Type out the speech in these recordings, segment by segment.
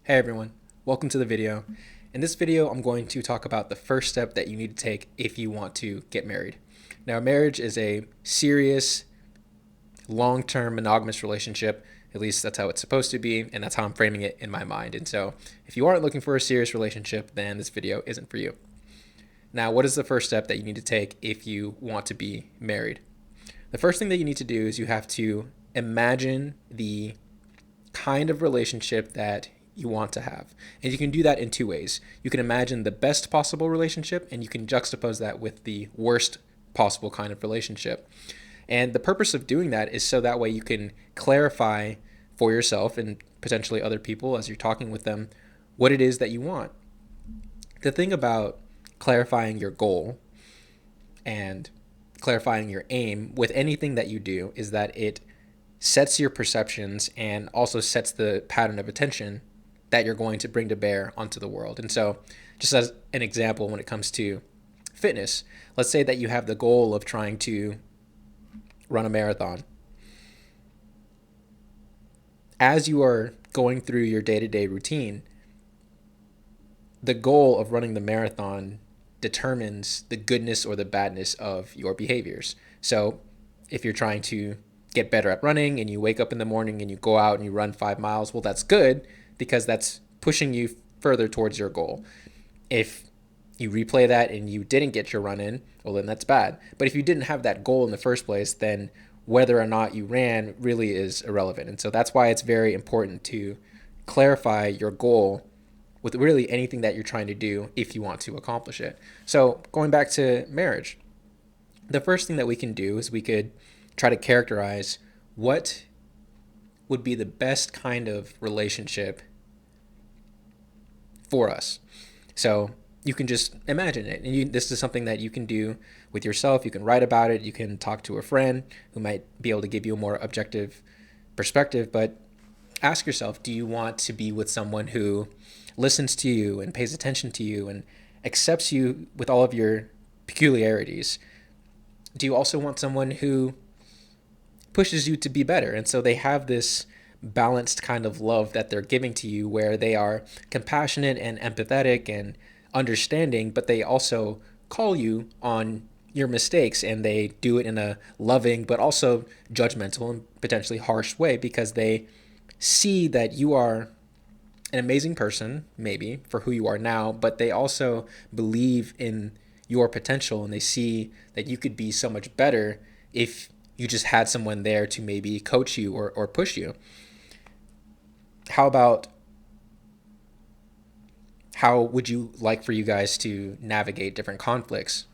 Hey everyone, welcome to the video. In this video, I'm going to talk about the first step that you need to take if you want to get married. Now, marriage is a serious, long-term monogamous relationship. At least that's how it's supposed to be, and that's how I'm framing it in my mind. And so, if you aren't looking for a serious relationship, then this video isn't for you. Now, what is the first step that you need to take if you want to be married? The first thing that you need to do is you have to imagine the kind of relationship that you want to have. And you can do that in two ways. You can imagine the best possible relationship, and you can juxtapose that with the worst possible kind of relationship. And the purpose of doing that is so that way you can clarify for yourself and potentially other people as you're talking with them what it is that you want. The thing about clarifying your goal and clarifying your aim with anything that you do is that it sets your perceptions and also sets the pattern of attention that you're going to bring to bear onto the world. And so, just as an example, when it comes to fitness, let's say that you have the goal of trying to run a marathon. As you are going through your day to day routine, the goal of running the marathon determines the goodness or the badness of your behaviors. So, if you're trying to get better at running and you wake up in the morning and you go out and you run 5 miles, well, that's good because that's pushing you further towards your goal. If you replay that and you didn't get your run in, well, then that's bad. But if you didn't have that goal in the first place, then whether or not you ran really is irrelevant. And so that's why it's very important to clarify your goal with really anything that you're trying to do if you want to accomplish it. So going back to marriage, the first thing that we can do is we could try to characterize what would be the best kind of relationship for us. So you can just imagine it. And this is something that you can do with yourself. You can write about it. You can talk to a friend who might be able to give you a more objective perspective. But ask yourself, do you want to be with someone who listens to you and pays attention to you and accepts you with all of your peculiarities? Do you also want someone who pushes you to be better? And so they have this balanced kind of love that they're giving to you where they are compassionate and empathetic and understanding, but they also call you on your mistakes, and they do it in a loving but also judgmental and potentially harsh way because they see that you are an amazing person, maybe for who you are now, but they also believe in your potential and they see that you could be so much better if you just had someone there to maybe coach you or push you. How about how would you like for you guys to navigate different conflicts?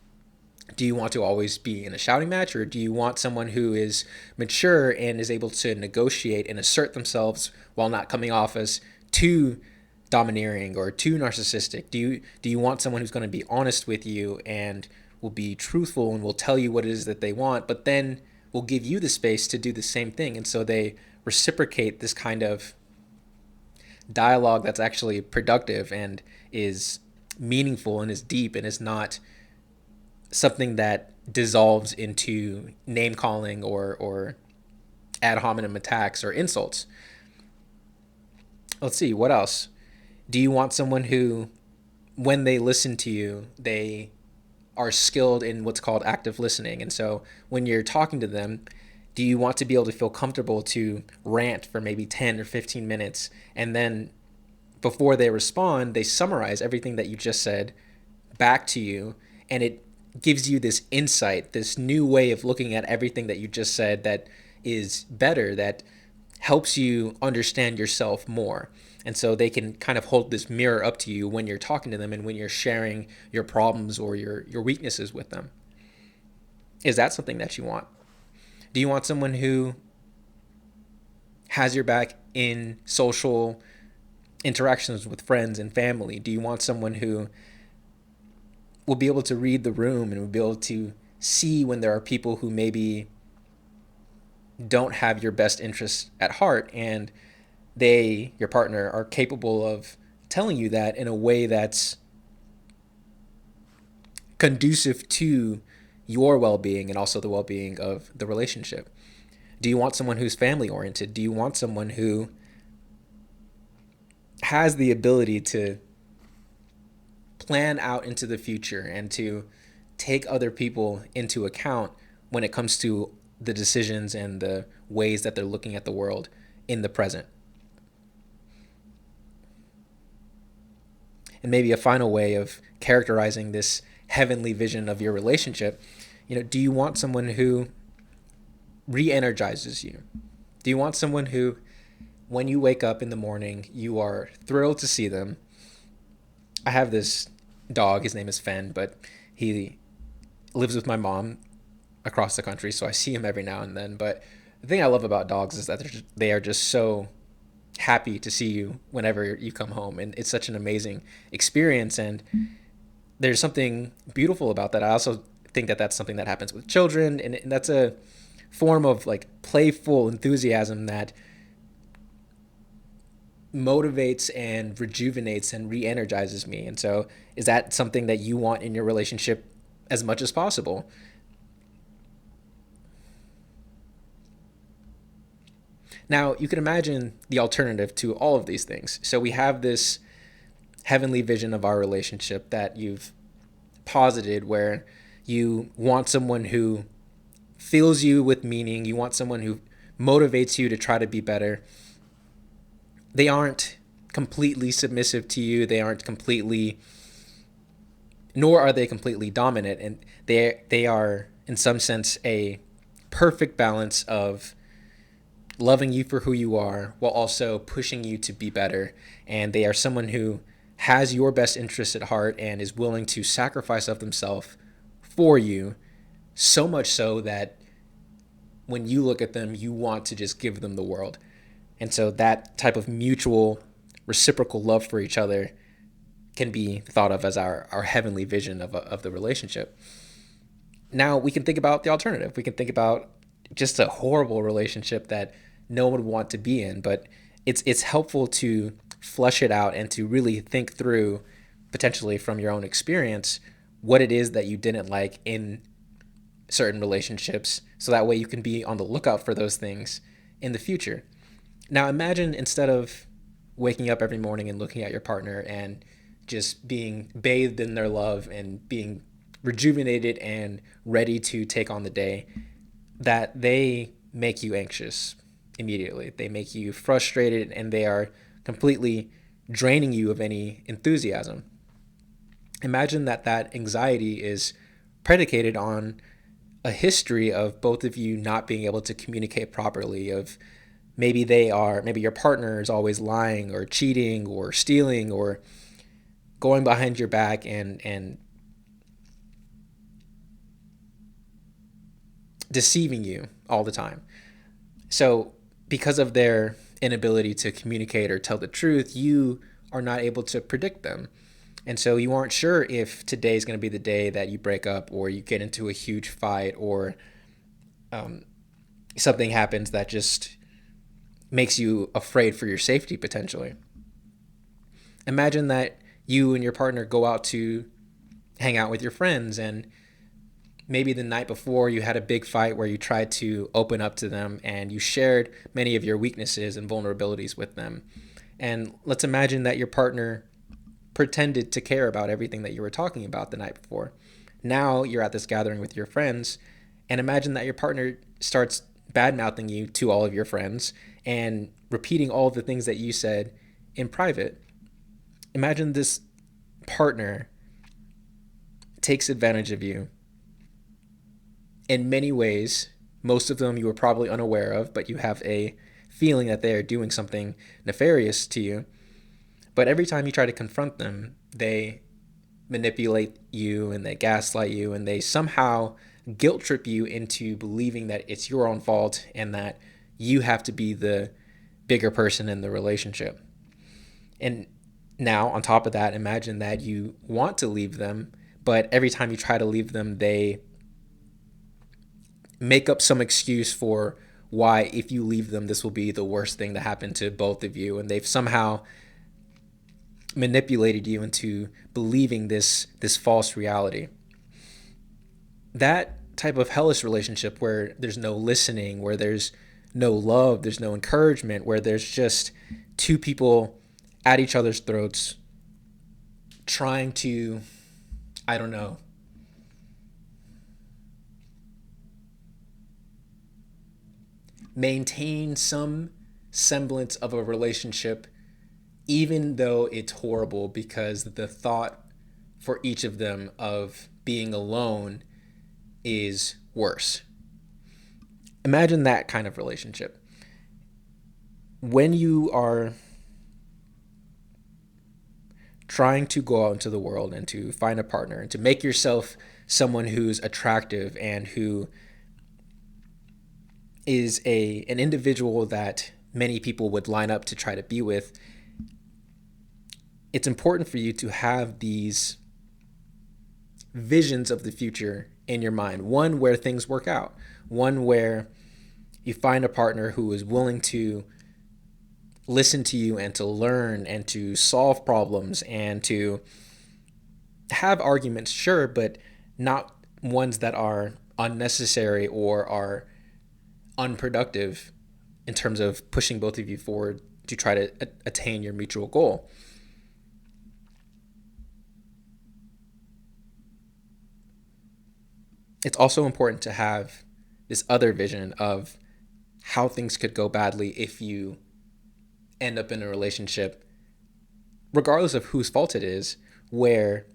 Do you want to always be in a shouting match, or do you want someone who is mature and is able to negotiate and assert themselves while not coming off as too domineering or too narcissistic? Do you want someone who's going to be honest with you and will be truthful and will tell you what it is that they want, but then will give you the space to do the same thing? And so they reciprocate this kind of dialogue that's actually productive and is meaningful and is deep and is not something that dissolves into name calling or ad hominem attacks or insults. Let's see, what else? Do you want someone who, when they listen to you, they are skilled in what's called active listening? And so when you're talking to them, do you want to be able to feel comfortable to rant for maybe 10 or 15 minutes and then before they respond, they summarize everything that you just said back to you, and it gives you this insight, this new way of looking at everything that you just said that is better, that helps you understand yourself more. And so they can kind of hold this mirror up to you when you're talking to them and when you're sharing your problems or your weaknesses with them. Is that something that you want? Do you want someone who has your back in social interactions with friends and family? Do you want someone who will be able to read the room and will be able to see when there are people who maybe don't have your best interests at heart, and they, your partner, are capable of telling you that in a way that's conducive to your well-being and also the well-being of the relationship? Do you want someone who's family oriented? Do you want someone who has the ability to plan out into the future and to take other people into account when it comes to the decisions and the ways that they're looking at the world in the present. And maybe a final way of characterizing this heavenly vision of your relationship, do you want someone who re-energizes you? Do you want someone who, when you wake up in the morning, you are thrilled to see them? I have this dog, his name is Fen, but he lives with my mom across the country, so I see him every now and then. But the thing I love about dogs is that they are just so happy to see you whenever you come home, and it's such an amazing experience. And there's something beautiful about that. I also think that that's something that happens with children, and that's a form of like playful enthusiasm that motivates and rejuvenates and re-energizes me. And so is that something that you want in your relationship as much as possible? Now, you can imagine the alternative to all of these things. So we have this heavenly vision of our relationship that you've posited, where you want someone who fills you with meaning. You want someone who motivates you to try to be better. They aren't completely submissive to you. They aren't completely, nor are they completely dominant. And they are, in some sense, a perfect balance of loving you for who you are while also pushing you to be better. And they are someone who has your best interest at heart and is willing to sacrifice of themselves for you, so much so that when you look at them, you want to just give them the world. And so that type of mutual reciprocal love for each other can be thought of as our heavenly vision of the relationship. Now we can think about the alternative. We can think about just a horrible relationship that no one would want to be in, but it's helpful to flesh it out and to really think through, potentially from your own experience, what it is that you didn't like in certain relationships, so that way you can be on the lookout for those things in the future. Now imagine, instead of waking up every morning and looking at your partner and just being bathed in their love and being rejuvenated and ready to take on the day, that they make you anxious immediately. They make you frustrated, and they are completely draining you of any enthusiasm. Imagine that anxiety is predicated on a history of both of you not being able to communicate properly, of maybe your partner is always lying or cheating or stealing or going behind your back and deceiving you all the time. So because of their inability to communicate or tell the truth, you are not able to predict them. And so you aren't sure if today is going to be the day that you break up or you get into a huge fight, or something happens that just makes you afraid for your safety potentially. Imagine that you and your partner go out to hang out with your friends, and maybe the night before you had a big fight where you tried to open up to them and you shared many of your weaknesses and vulnerabilities with them. And let's imagine that your partner pretended to care about everything that you were talking about the night before. Now you're at this gathering with your friends, and imagine that your partner starts bad mouthing you to all of your friends and repeating all of the things that you said in private. Imagine this partner takes advantage of you in many ways, most of them you are probably unaware of, but you have a feeling that they are doing something nefarious to you. But every time you try to confront them, they manipulate you and they gaslight you, and they somehow guilt trip you into believing that it's your own fault and that you have to be the bigger person in the relationship. And now, on top of that, imagine that you want to leave them, but every time you try to leave them, they make up some excuse for why, if you leave them, this will be the worst thing to happen to both of you. And they've somehow manipulated you into believing this false reality. That type of hellish relationship, where there's no listening, where there's no love, there's no encouragement, where there's just two people at each other's throats, trying to, I don't know, maintain some semblance of a relationship, even though it's horrible, because the thought for each of them of being alone is worse. Imagine that kind of relationship. When you are trying to go out into the world and to find a partner and to make yourself someone who's attractive and who is an individual that many people would line up to try to be with, it's important for you to have these visions of the future in your mind. One where things work out, one where you find a partner who is willing to listen to you and to learn and to solve problems and to have arguments, sure, but not ones that are unnecessary or are unproductive in terms of pushing both of you forward to try to attain your mutual goal. It's also important to have this other vision of how things could go badly if you end up in a relationship, regardless of whose fault it is, where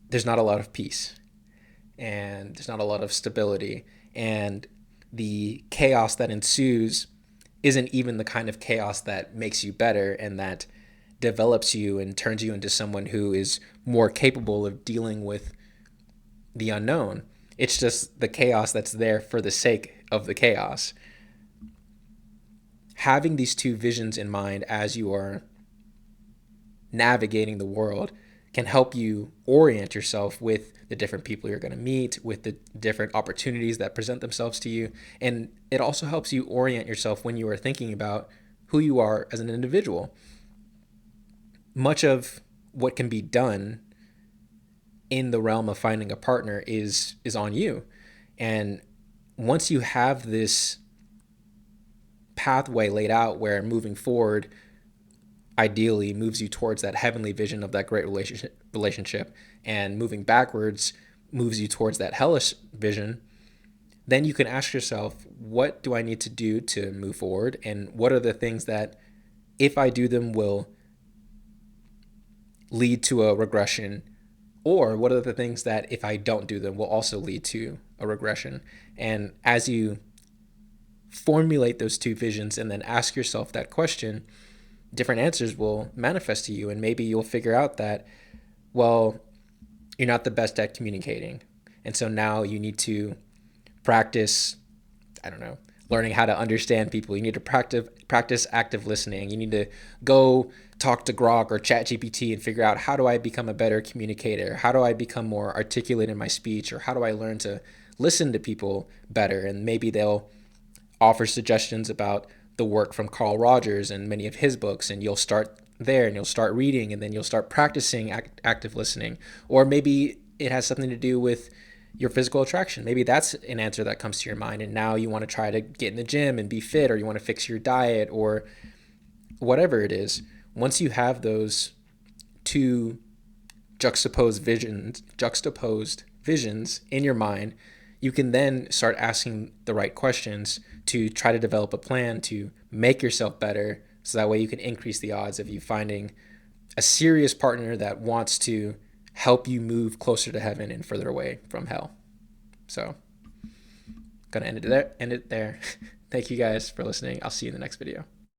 there's not a lot of peace and there's not a lot of stability, and the chaos that ensues isn't even the kind of chaos that makes you better and that develops you and turns you into someone who is more capable of dealing with the unknown. It's just the chaos that's there for the sake of the chaos. Having these two visions in mind as you are navigating the world can help you orient yourself with the different people you're going to meet, with the different opportunities that present themselves to you. And it also helps you orient yourself when you are thinking about who you are as an individual. Much of what can be done in the realm of finding a partner is on you. And once you have this pathway laid out where moving forward ideally moves you towards that heavenly vision of that great relationship, and moving backwards moves you towards that hellish vision, then you can ask yourself, what do I need to do to move forward? And what are the things that, if I do them, will lead to a regression? Or what are the things that, if I don't do them, will also lead to a regression? And as you formulate those two visions and then ask yourself that question, different answers will manifest to you. And maybe you'll figure out that, well, you're not the best at communicating. And so now you need to practice, I don't know, learning how to understand people. You need to practice active listening. You need to go talk to Grok or ChatGPT and figure out, how do I become a better communicator? How do I become more articulate in my speech? Or how do I learn to listen to people better? And maybe they'll offer suggestions about the work from Carl Rogers and many of his books, and you'll start there and you'll start reading, and then you'll start practicing active listening. Or maybe it has something to do with your physical attraction. Maybe that's an answer that comes to your mind, and now you want to try to get in the gym and be fit, or you want to fix your diet, or whatever it is. Once you have those two juxtaposed visions in your mind, you can then start asking the right questions to try to develop a plan to make yourself better, so that way you can increase the odds of you finding a serious partner that wants to help you move closer to heaven and further away from hell. So, gonna end it there. Thank you guys for listening. I'll see you in the next video.